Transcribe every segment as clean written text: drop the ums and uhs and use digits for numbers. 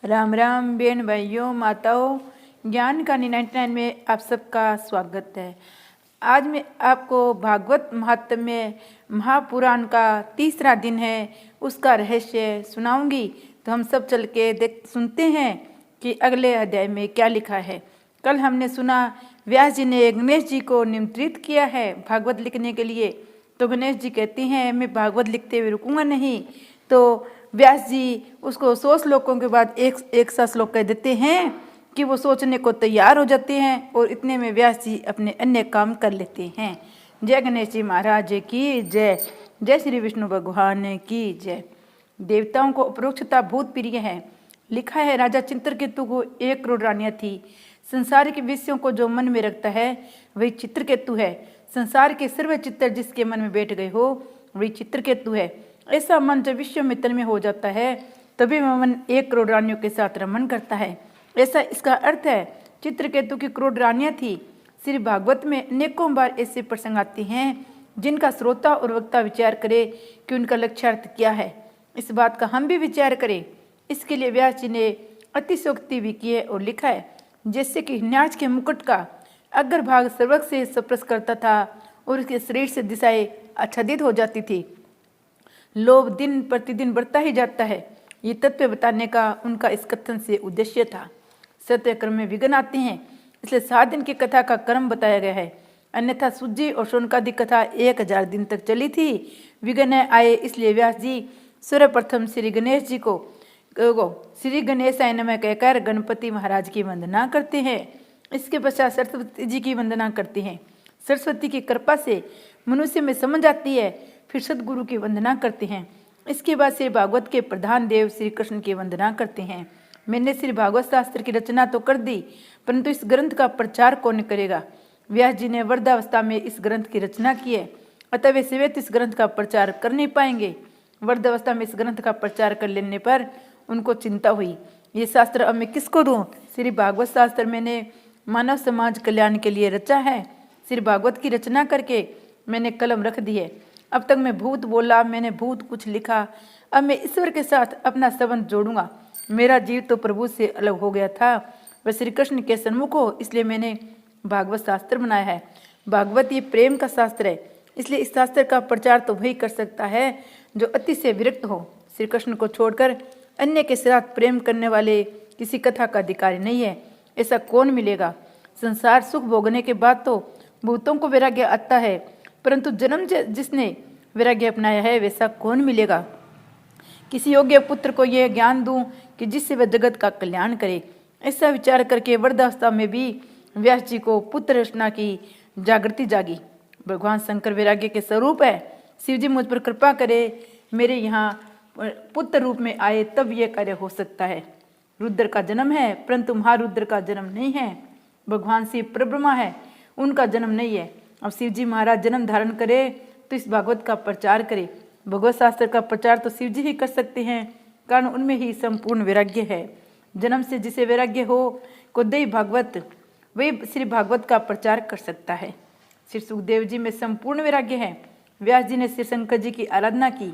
राम राम बहन भाइयों माताओं, ज्ञान का 99 में आप सबका स्वागत है। आज मैं आपको भागवत महात्म्य महापुराण का तीसरा दिन है, उसका रहस्य सुनाऊंगी। तो हम सब चल के सुनते हैं कि अगले अध्याय में क्या लिखा है। कल हमने सुना व्यास जी ने गणेश जी को निमंत्रित किया है भागवत लिखने के लिए। तो गणेश जी कहती हैं मैं भागवत लिखते हुए रुकूंगा नहीं। तो व्यास जी उसको 100 श्लोकों के बाद एक सा श्लोक कह देते हैं कि वो सोचने को तैयार हो जाते हैं और इतने में व्यास जी अपने अन्य काम कर लेते हैं। जय गणेश जी महाराज की जय। जय श्री विष्णु भगवान की जय। देवताओं को अपरोक्षता बहुत प्रिय है। लिखा है राजा चित्रकेतु को 1 करोड़ रानियां थी। संसार के विषयों को जो मन में रखता है वही चित्रकेतु है। संसार के सर्व चित्र जिसके मन में बैठ गए हो वही चित्रकेतु है। ऐसा मन जब विश्व में तन्मय हो जाता है तभी वह मन 1 करोड़ रानियों के साथ रमन करता है। ऐसा इसका अर्थ है। चित्रकेतु की करोड़ रानियां थी। श्री भागवत में अनेकों बार ऐसे प्रसंग आते हैं जिनका श्रोता और वक्ता विचार करे कि उनका लक्ष्यार्थ क्या है। इस बात का हम भी विचार करें। इसके लिए व्यास जी ने अतिशोक्ति भी की है और लिखा है जैसे कि न्याज के मुकुट का अग्र भाग सर्वक से स्पर्श करता था और उसके शरीर से दिशाएं आच्छादित हो जाती थी। लोभ दिन प्रतिदिन बढ़ता ही जाता है। ये तत्व बताने का उनका इस कथन से उद्देश्य था। सत्य क्रम में विघ्न आते हैं, इसलिए 7 दिन की कथा का क्रम बताया गया है। अन्यथा सूजी और शोनकादि कथा 1000 दिन तक चली थी। विघ्न आए इसलिए व्यास जी सर्वप्रथम श्री गणेश जी को श्री गणेशाय नमः कहकर गणपति महाराज की वंदना करते हैं। इसके पश्चात सरस्वती जी की वंदना करते हैं। सरस्वती की कृपा से मनुष्य में समझ आती है, फिर सदगुरु की वंदना करते हैं। इसके बाद श्री भागवत के प्रधान देव श्री कृष्ण की वंदना करते हैं। मैंने श्री भागवत शास्त्र की रचना तो कर दी, परंतु इस ग्रंथ का प्रचार कौन करेगा। व्यास जी ने वृद्धावस्था में इस ग्रंथ की रचना की है, अतः वे सवेत इस ग्रंथ का प्रचार कर नहीं पाएंगे। वृद्धावस्था में इस ग्रंथ का प्रचार कर लेने पर उनको चिंता हुई, ये शास्त्र अब मैं किसको दूं। श्री भागवत शास्त्र मैंने मानव समाज कल्याण के लिए रचा है। श्री भागवत की रचना करके मैंने कलम रख दी है। अब तक मैं भूत बोला, मैंने भूत कुछ लिखा, अब मैं ईश्वर के साथ अपना संबंध जोड़ूंगा। मेरा जीव तो प्रभु से अलग हो गया था, वह श्री कृष्ण के सन्मुख हो, इसलिए मैंने भागवत शास्त्र बनाया है। भागवत ये प्रेम का शास्त्र है, इसलिए इस शास्त्र का प्रचार तो वही कर सकता है जो अति से विरक्त हो। श्री कृष्ण को छोड़कर अन्य के साथ प्रेम करने वाले किसी कथा का अधिकारी नहीं है। ऐसा कौन मिलेगा। संसार सुख भोगने के बाद तो भूतों को वैराग्य आता है, परंतु जन्म जिसने वैराग्य अपनाया है वैसा कौन मिलेगा। किसी योग्य पुत्र को यह ज्ञान दूं कि जिससे वह जगत का कल्याण करे। ऐसा विचार करके वृद्धावस्था में भी व्यास जी को पुत्र रचना की जागृति जागी। भगवान शंकर वैराग्य के स्वरूप है। शिव जी मुझ पर कृपा करे, मेरे यहाँ पुत्र रूप में आए, तब यह कार्य हो सकता है। रुद्र का जन्म है, परंतु महारुद्र का जन्म नहीं है। भगवान शिव परब्रह्मा है, उनका जन्म नहीं है। अब शिव जी महाराज जन्म धारण करे तो इस भागवत का प्रचार करे। भगवत शास्त्र का प्रचार तो शिव जी ही कर सकते हैं, कारण उनमें ही संपूर्ण वैराग्य है। जन्म से जिसे वैराग्य हो को दे भागवत, वही श्री भागवत का प्रचार कर सकता है। श्री सुखदेव जी में संपूर्ण वैराग्य है। व्यास जी ने श्री शंकर जी की आराधना की,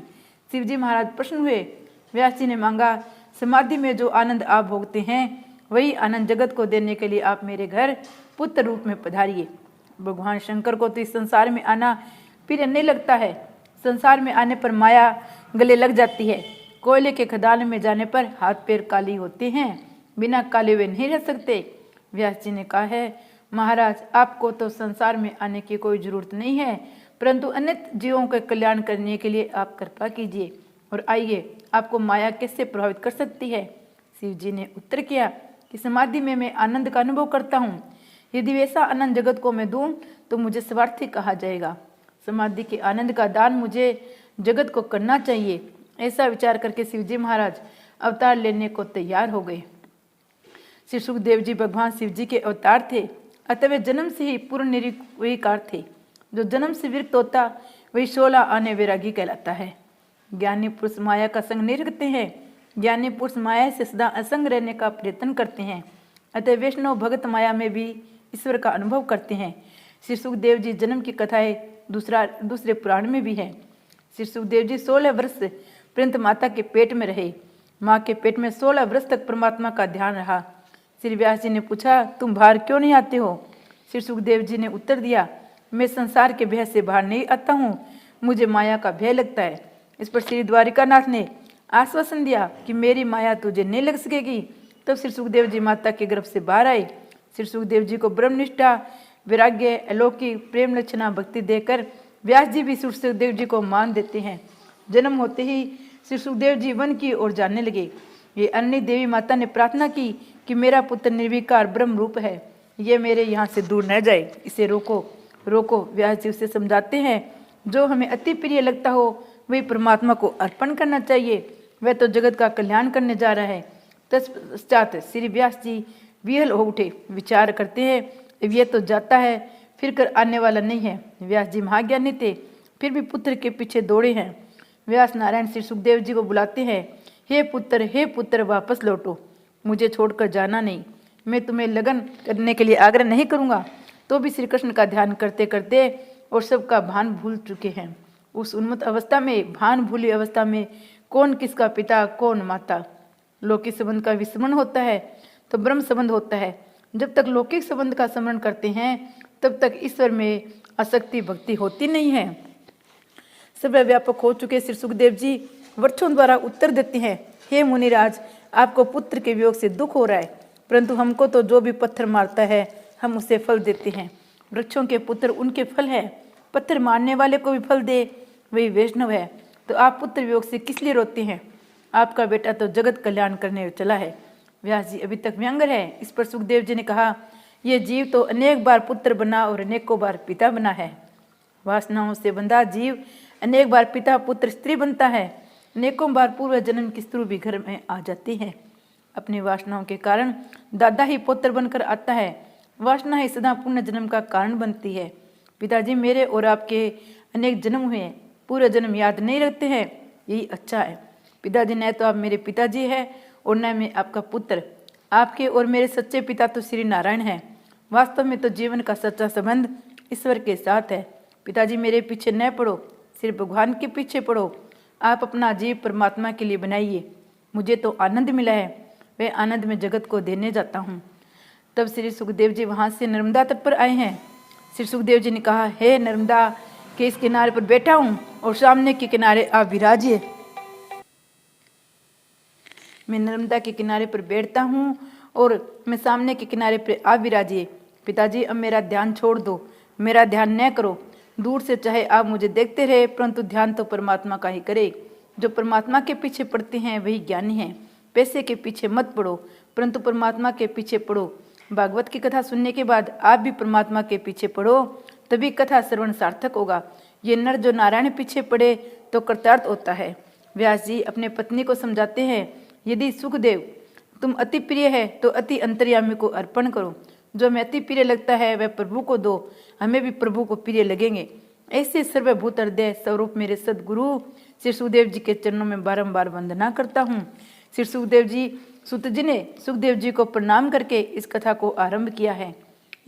शिव जी महाराज प्रसन्न हुए। व्यास जी ने मांगा समाधि में जो आनंद आप भोगते हैं वही आनंद जगत को देने के लिए आप मेरे घर पुत्र रूप में पधारिए। भगवान शंकर को तो इस संसार में आना प्रिय नहीं लगता है। संसार में आने पर माया गले लग जाती है। कोयले के खदान में जाने पर हाथ पैर काली होते हैं, बिना काले हुए नहीं रह सकते। व्यास जी ने कहा है महाराज आपको तो संसार में आने की कोई जरूरत नहीं है, परंतु अन्य जीवों के कल्याण करने के लिए आप कृपा कीजिए और आइए, आपको माया कैसे प्रभावित कर सकती है। शिव जी ने उत्तर किया कि समाधि में मैं आनंद का अनुभव करता हूँ। यदि वैसा आनंद जगत को मैं दूं तो मुझे स्वार्थी कहा जाएगा। समाधि के आनंद का दान मुझे जगत को करना चाहिए। ऐसा विचार करके शिव जी महाराज अवतार लेने को तैयार हो गए। श्री सुखदेव जी भगवान शिव जी के अवतार थे, अतः वे जन्म से ही पूर्ण निर्विकार थे। जो जन्म से विरक्त होता वही 16 आने वैरागी कहलाता है। ज्ञानी पुरुष माया का संग नहीं रखते हैं। ज्ञानी पुरुष माया से सदा असंग रहने का प्रयत्न करते हैं। अतः वैष्णव भगत माया में भी ईश्वर का अनुभव करते हैं। श्री सुखदेव जी जन्म की कथाएं दूसरे पुराण में भी है। श्री सुखदेव जी 16 वर्ष पर्यंत माता के पेट में रहे। माँ के पेट में 16 वर्ष तक परमात्मा का ध्यान रहा। श्री व्यास जी ने पूछा, तुम बाहर क्यों नहीं आते हो? श्री सुखदेव जी ने उत्तर दिया, मैं संसार के भय से बाहर नहीं आता हूँ, मुझे माया का भय लगता है। इस पर श्री द्वारिकानाथ ने आश्वासन दिया कि मेरी माया तुझे नहीं लग सकेगी। तब श्री सुखदेव जी माता के गर्भ से बाहर आए। श्री सुखदेव जी को ब्रह्मनिष्ठा, वैराग्य, अलौकिक प्रेम लक्षणा भक्ति देकर व्यास जी भी श्री सुखदेव जी को मान देते हैं। जन्म होते ही श्री सुखदेव जी वन की ओर जाने लगे। ये अन्य देवी माता ने प्रार्थना की कि मेरा पुत्र निर्विकार ब्रह्म रूप है, ये मेरे यहाँ से दूर न जाए, इसे रोको रोको। व्यास जी उसे समझाते हैं, जो हमें अति प्रिय लगता हो वही परमात्मा को अर्पण करना चाहिए, वह तो जगत का कल्याण करने जा रहा है। तत्पश्चात श्री व्यास जी विहल हो उठे, विचार करते हैं, अब ये तो जाता है, फिर कर आने वाला नहीं है। व्यास जी महाज्ञानी थे, फिर भी पुत्र के पीछे दौड़े हैं। व्यास नारायण श्री सुखदेव जी को बुलाते हैं, हे पुत्र वापस लौटो, मुझे छोड़कर जाना नहीं। मैं तुम्हें लगन करने के लिए आग्रह नहीं करूँगा। तो भी श्री कृष्ण का ध्यान करते करते और सबका भान भूल चुके हैं। उस उन्मत्त अवस्था में, भान भूली अवस्था में, कौन किसका पिता कौन माता। लौकिक संबंध का विस्मरण होता है तो ब्रह्म संबंध होता है। जब तक लौकिक संबंध का स्मरण करते हैं तब तक ईश्वर में आसक्ति भक्ति होती नहीं है। सर्वव्यापक हो चुके श्री सुखदेव जी वृक्षों द्वारा उत्तर देते हैं, हे मुनिराज, आपको पुत्र के वियोग से दुख हो रहा है, परंतु हमको तो जो भी पत्थर मारता है हम उसे फल देते हैं। वृक्षों के पुत्र उनके फल है, पत्थर मारने वाले को भी फल दे, वही वैष्णव है। तो आप पुत्र वियोग से किस लिए रोते हैं? आपका बेटा तो जगत कल्याण करने चला है। व्यास जी अभी तक व्यंग्य है। इस पर सुखदेव जी ने कहा, यह जीव तो अनेक बार पुत्र बना और अनेकों बार पिता बना है। वासनाओं से बंधा जीव अनेक बार पिता पुत्र स्त्री बनता है, अनेकों बार पूर्व जन्म की स्त्री भी घर में आ जाती है। अपनी वासनाओं के कारण दादा ही पुत्र बनकर आता है। वासना ही सदा पुण्य जन्म का कारण बनती है। पिताजी, मेरे और आपके अनेक जन्म हुए, पूरे जन्म याद नहीं रखते हैं, यही अच्छा है। पिताजी, न तो आप मेरे पिताजी हैं और न मैं आपका पुत्र। आपके और मेरे सच्चे पिता तो श्री नारायण हैं। वास्तव में तो जीवन का सच्चा संबंध ईश्वर के साथ है। पिताजी, मेरे पीछे न पड़ो, सिर्फ भगवान के पीछे पड़ो। आप अपना जीव परमात्मा के लिए बनाइए। मुझे तो आनंद मिला है, वह आनंद में जगत को देने जाता हूँ। तब श्री सुखदेव जी वहाँ से नर्मदा तट पर आए हैं। श्री सुखदेव जी ने कहा, हे नर्मदा के इस किनारे पर बैठा हूँ और सामने के किनारे आप विराजिए। मैं नर्मदा के किनारे पर बैठता हूँ और मैं सामने के किनारे पर आप विराजिए। पिताजी, अब मेरा ध्यान छोड़ दो, मेरा ध्यान न करो। दूर से चाहे आप मुझे देखते रहे, परंतु ध्यान तो परमात्मा का ही करे। जो परमात्मा के पीछे पड़ते हैं वही ज्ञानी हैं। पैसे के पीछे मत पड़ो, परंतु परमात्मा के पीछे पड़ो। भागवत की कथा सुनने के बाद आप भी परमात्मा के पीछे पड़ो, तभी कथा श्रवण सार्थक होगा। ये नर जो नारायण पीछे पड़े तो कृतार्थ होता है। व्यास जी अपने पत्नी को समझाते हैं, यदि सुखदेव तुम अति प्रिय है तो अति अंतर्यामी को अर्पण करो। जो हमें अति प्रिय लगता है वह प्रभु को दो, हमें भी प्रभु को प्रिय लगेंगे। ऐसे सर्वभूत हृदय स्वरूप मेरे सदगुरु श्री सुखदेव जी के चरणों में बारंबार वंदना करता हूँ। श्री सुखदेव जी सुत जी ने सुखदेव जी को प्रणाम करके इस कथा को आरंभ किया है।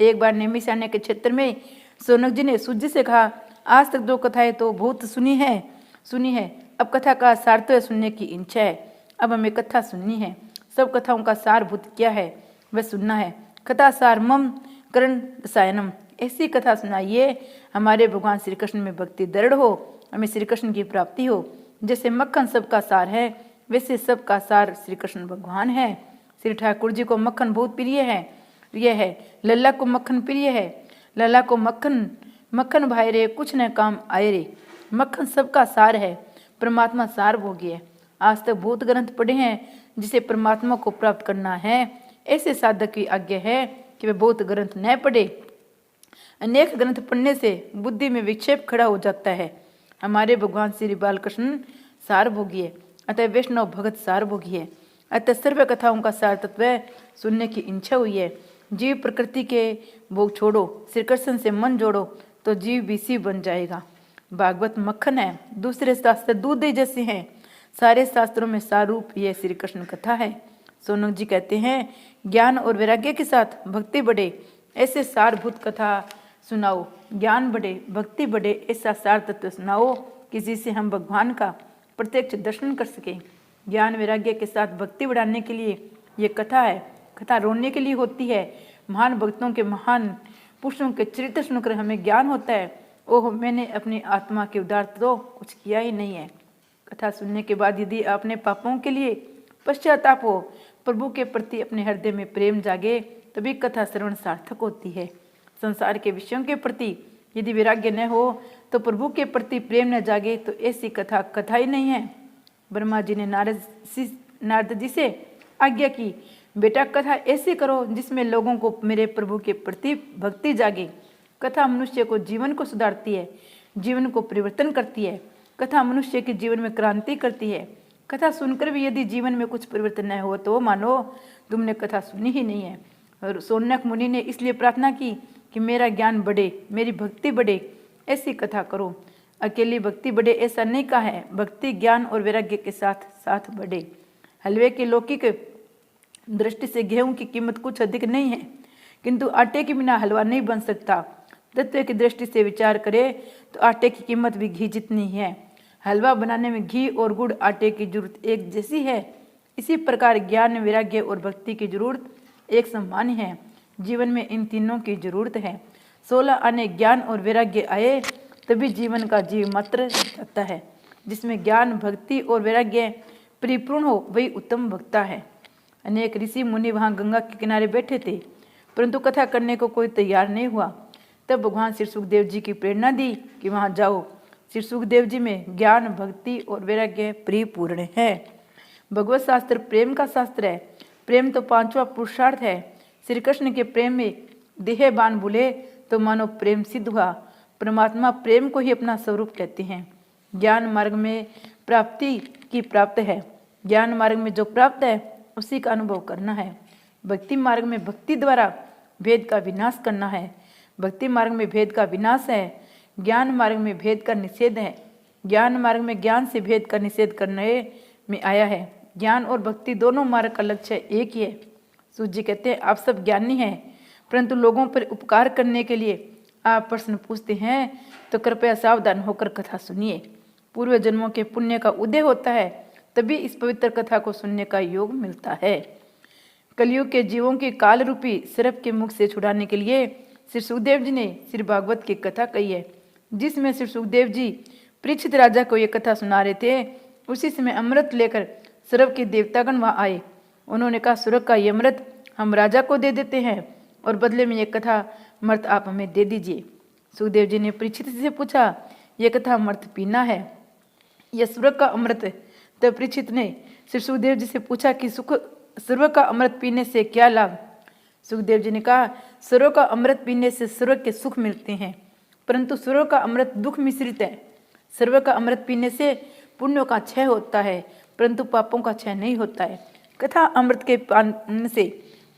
एक बार नैमिषारण्य के क्षेत्र में सोनक जी ने सूत जी से कहा, आज तक जो कथाएं तो बहुत सुनी है, अब कथा का सार तो सुनने की इच्छा है। अब हमें कथा सुननी है। सब कथाओं का सारभूत क्या है वह सुनना है। कथा सार मम करण रसायनम, ऐसी कथा सुनाइए हमारे भगवान श्री कृष्ण में भक्ति दृढ़ हो, हमें श्री कृष्ण की प्राप्ति हो। जैसे मक्खन सबका सार है वैसे सबका सार श्री कृष्ण भगवान है। श्री ठाकुर जी को मक्खन बहुत प्रिय है, लल्ला को मक्खन प्रिय है। लल्ला को मक्खन भाई रे कुछ न काम आए रे। मक्खन सबका सार है, परमात्मा सार भोगी है। आज तक बहुत ग्रंथ पढ़े हैं, जिसे परमात्मा को प्राप्त करना है ऐसे साधक की आज्ञा है कि वे बहुत ग्रंथ न पढ़े। अनेक ग्रंथ पढ़ने से बुद्धि में विक्षेप खड़ा हो जाता है। हमारे भगवान श्री बालकृष्ण सार भोगी है, अतः वैष्णव भगत सार भोगी है। अतः सर्व कथाओं का सार तत्व सुनने की इच्छा हुई है। जीव प्रकृति के भोग छोड़ो, श्री कृष्ण से मन जोड़ो तो जीव भी शिव बन जाएगा। भागवत मक्खन है, दूसरे शास्त्र दूध जैसे हैं। सारे शास्त्रों में सारूप यह श्री कृष्ण कथा है। सोनक जी कहते हैं, ज्ञान और वैराग्य के साथ भक्ति बढ़े ऐसे सारभूत कथा सुनाओ। ज्ञान बढ़े भक्ति बढ़े ऐसा सार तत्व सुनाओ कि जिससे हम भगवान का प्रत्यक्ष दर्शन कर सकें। ज्ञान वैराग्य के साथ भक्ति बढ़ाने के लिए ये कथा है। कथा रोने के लिए होती है। महान भक्तों के, महान पुरुषों के चरित्र सुनकर हमें ज्ञान होता है, ओह मैंने अपनी आत्मा के उद्धार तो कुछ किया ही नहीं है। कथा सुनने के बाद यदि अपने पापों के लिए पश्चाताप हो, प्रभु के प्रति अपने हृदय में प्रेम जागे, तभी कथा श्रवण सार्थक होती है। संसार के विषयों के प्रति यदि वैराग्य न हो तो प्रभु के प्रति प्रेम न जागे तो ऐसी कथा कथा ही नहीं है। ब्रह्मा जी ने नारद जी से आज्ञा की, बेटा कथा ऐसी करो जिसमें लोगों को मेरे प्रभु के प्रति भक्ति जागे। कथा मनुष्य को जीवन को सुधारती है, जीवन को परिवर्तन करती है। कथा मनुष्य के जीवन में क्रांति करती है। कथा सुनकर भी यदि जीवन में कुछ परिवर्तन न हो तो मानो तुमने कथा सुनी ही नहीं है। और सौनक मुनि ने इसलिए प्रार्थना की कि मेरा ज्ञान बढ़े, मेरी भक्ति बढ़े, ऐसी कथा करो। अकेली भक्ति बढ़े ऐसा नहीं कहा है, भक्ति ज्ञान और वैराग्य के साथ साथ बढ़े। हलवे की लौकिक दृष्टि से गेहूं की कीमत कुछ अधिक नहीं है, किंतु आटे के बिना हलवा नहीं बन सकता। तत्व की दृष्टि से विचार करें तो आटे की कीमत भी घी जितनी है। हलवा बनाने में घी और गुड़ आटे की जरूरत एक जैसी है। इसी प्रकार ज्ञान वैराग्य और भक्ति की जरूरत एक समान है। जीवन में इन तीनों की जरूरत है। 16 आने ज्ञान और वैराग्य आए तभी जीवन का जीव मात्र जाता है। जिसमें ज्ञान भक्ति और वैराग्य परिपूर्ण हो वही उत्तम वक्ता है। अनेक ऋषि मुनि वहां गंगा के किनारे बैठे थे, परंतु कथा करने को कोई तैयार नहीं हुआ। तब भगवान श्री सुखदेव जी की प्रेरणा दी कि वहां जाओ। श्री सुखदेव जी में ज्ञान भक्ति और वैराग्य परिपूर्ण है। भगवत शास्त्र प्रेम का शास्त्र है। प्रेम तो 5वां पुरुषार्थ है। श्री कृष्ण के प्रेम में देह बाण भूले तो मानो प्रेम सिद्ध हुआ। परमात्मा प्रेम को ही अपना स्वरूप कहते हैं। ज्ञान मार्ग में प्राप्ति की प्राप्त है। ज्ञान मार्ग में जो प्राप्त है उसी का अनुभव करना है। भक्ति मार्ग में भक्ति द्वारा भेद का विनाश करना है। भक्ति मार्ग में भेद का विनाश है। ज्ञान मार्ग में भेद का निषेध है। ज्ञान मार्ग में ज्ञान से भेद का निषेध करने में आया है। ज्ञान और भक्ति दोनों मार्ग का लक्ष्य एक ही है। सूत जी कहते हैं, आप सब ज्ञानी हैं, परंतु लोगों पर उपकार करने के लिए आप प्रश्न पूछते हैं तो कृपया सावधान होकर कथा सुनिए। पूर्व जन्मों के पुण्य का उदय होता है, तभी इस पवित्र कथा को सुनने का योग मिलता है। कलयुग के जीवों की काल रूपी सर्प के मुख से छुड़ाने के लिए श्री सुखदेव जी ने श्री भागवत की कथा कही है, जिसमें श्री सुखदेव जी परीक्षित राजा को ये कथा सुना रहे थे। उसी समय अमृत लेकर सर्प के देवतागण वहां आए। उन्होंने कहा, स्वर्ग का ये अमृत हम राजा को दे देते हैं और बदले में ये कथा मर्त आप हमें दे दीजिए। सुखदेव जी ने परीक्षित से पूछा, ये कथा मर्त पीना है यह स्वर्ग का अमृत? तब परीक्षित ने श्री सुखदेव जी से पूछा कि स्वर्ग का अमृत पीने से क्या लाभ? सुखदेव जी ने कहा, स्वर्ग का अमृत पीने से स्वर्ग के सुख मिलते हैं, परंतु स्वर्ग का अमृत दुख मिश्रित है। स्वर्ग का अमृत पीने से पुण्यों का क्षय होता है, परंतु पापों का क्षय नहीं होता है। कथा अमृत के पान से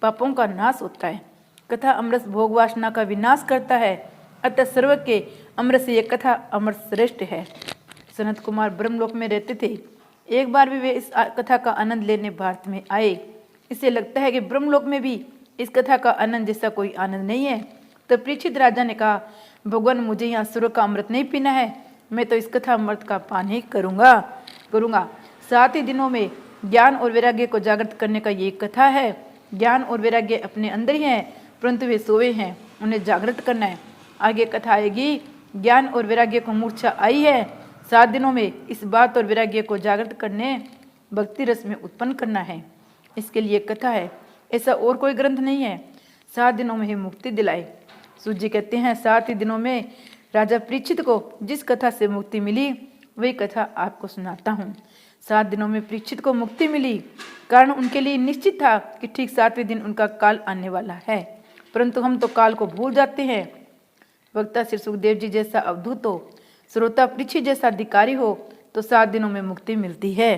पापों का नाश होता है। कथा अमृत भोग वासना का विनाश करता है। अतः सर्व के अमृत से यह कथा अमृत श्रेष्ठ है। सनत कुमार ब्रह्मलोक में रहते थे। एक बार भी वे इस कथा का आनंद लेने भारत में आए। इससे लगता है कि ब्रह्मलोक में भी इस कथा का आनंद जैसा कोई आनंद नहीं है। तो परीक्षित राजा ने कहा, भगवान मुझे यहाँ स्वर्ग का अमृत नहीं पीना है, मैं तो इस कथा अमृत का पान ही करूँगा। 7 ही दिनों में ज्ञान और वैराग्य को जागृत करने का ये कथा है। ज्ञान और वैराग्य अपने अंदर ही हैं, परंतु वे सोए हैं, उन्हें जागृत करना है। आगे कथा आएगी, ज्ञान और वैराग्य को मूर्छा आई है। 7 दिनों में इस बात और वैराग्य को जागृत करने भक्ति रस में उत्पन्न करना है। इसके लिए कथा है, ऐसा और कोई ग्रंथ नहीं है। 7 दिनों में ही मुक्ति दिलाए। सूत जी कहते हैं, 7 ही दिनों में राजा परीक्षित को जिस कथा से मुक्ति मिली वही कथा आपको सुनाता हूँ। 7 दिनों में परीक्षित को मुक्ति मिली, कारण उनके लिए निश्चित था कि ठीक 7वें दिन उनका काल आने वाला है, परंतु हम तो काल को भूल जाते हैं। वक्ता श्री सुखदेव जी जैसा अवधूत हो, श्रोता परीक्षित जैसा अधिकारी हो तो 7 दिनों में मुक्ति मिलती है।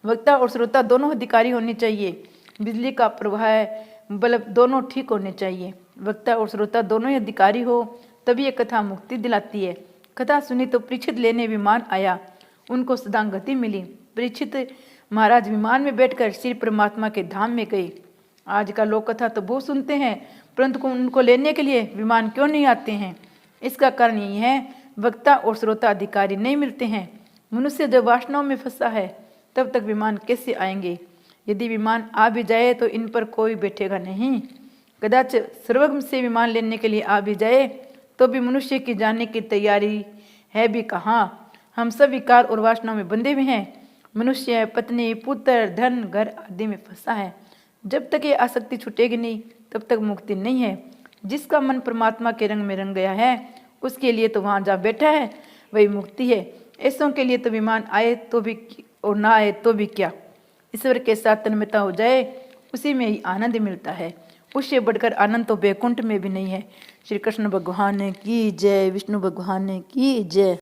वक्ता और श्रोता दोनों अधिकारी होने चाहिए। बिजली का प्रवाह बल्ब दोनों ठीक होने चाहिए। वक्ता और श्रोता दोनों ही अधिकारी हो तभी ये कथा मुक्ति दिलाती है। कथा सुनी तो परीक्षित लेने विमान आया, उनको सदा गति मिली। परीक्षित महाराज विमान में बैठकर श्री परमात्मा के धाम में गए। आज का लोक कथा तो बहुत सुनते हैं, परंतु उनको लेने के लिए विमान क्यों नहीं आते हैं? इसका कारण यही है, वक्ता और श्रोता अधिकारी नहीं मिलते हैं। मनुष्य जो वासनाओं में फंसा है तब तक विमान कैसे आएंगे? यदि विमान आ भी जाए तो इन पर कोई बैठेगा नहीं। कदाचित स्वर्ग से विमान लेने के लिए आ भी जाए तो भी मनुष्य की जाने की तैयारी है भी कहाँ। हम सब विकार और वासनाओं में बंधे हुए हैं। मनुष्य पत्नी, पुत्र, धन, घर आदि में फंसा है। जब तक ये आसक्ति छूटेगी नहीं तब तक मुक्ति नहीं है। जिसका मन परमात्मा के रंग में रंग गया है उसके लिए तो वहां जा बैठा है, वही मुक्ति है। ऐसों के लिए तो विमान आए तो भी और ना आए तो भी क्या, ईश्वर के साथ तन्मयता हो जाए उसी में ही आनंद मिलता है। उससे बढ़कर आनंद तो वैकुंठ में भी नहीं है। श्री कृष्ण भगवान की जय, विष्णु भगवान की जय।